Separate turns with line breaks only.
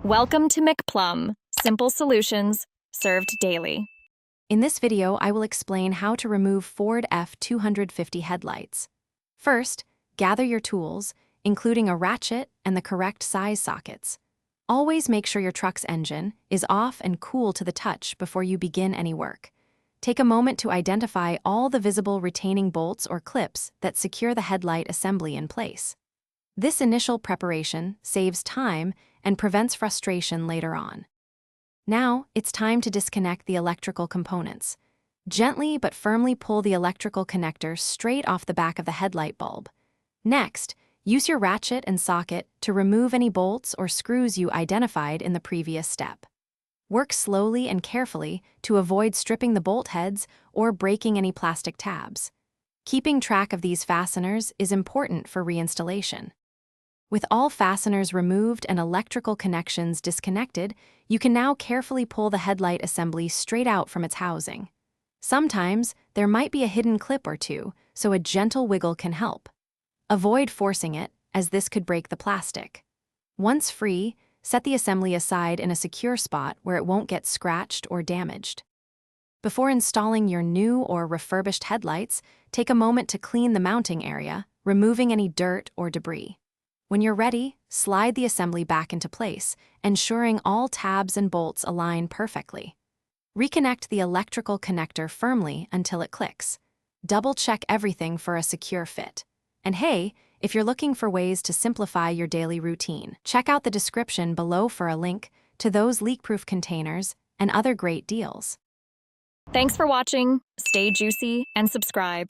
Welcome to McPlum, simple solutions served daily.
In this video, I will explain how to remove Ford F250 headlights. First, gather your tools, including a ratchet and the correct size sockets. Always make sure your truck's engine is off and cool to the touch before you begin any work. Take a moment to identify all the visible retaining bolts or clips that secure the headlight assembly in place. This initial preparation saves time and prevents frustration later on. Now, it's time to disconnect the electrical components. Gently but firmly pull the electrical connector straight off the back of the headlight bulb. Next, use your ratchet and socket to remove any bolts or screws you identified in the previous step. Work slowly and carefully to avoid stripping the bolt heads or breaking any plastic tabs. Keeping track of these fasteners is important for reinstallation. With all fasteners removed and electrical connections disconnected, you can now carefully pull the headlight assembly straight out from its housing. Sometimes, there might be a hidden clip or two, so a gentle wiggle can help. Avoid forcing it, as this could break the plastic. Once free, set the assembly aside in a secure spot where it won't get scratched or damaged. Before installing your new or refurbished headlights, take a moment to clean the mounting area, removing any dirt or debris. When you're ready, slide the assembly back into place, ensuring all tabs and bolts align perfectly. Reconnect the electrical connector firmly until it clicks. Double-check everything for a secure fit. And hey, if you're looking for ways to simplify your daily routine, check out the description below for a link to those leak-proof containers and other great deals.
Thanks for watching. Stay juicy and subscribe.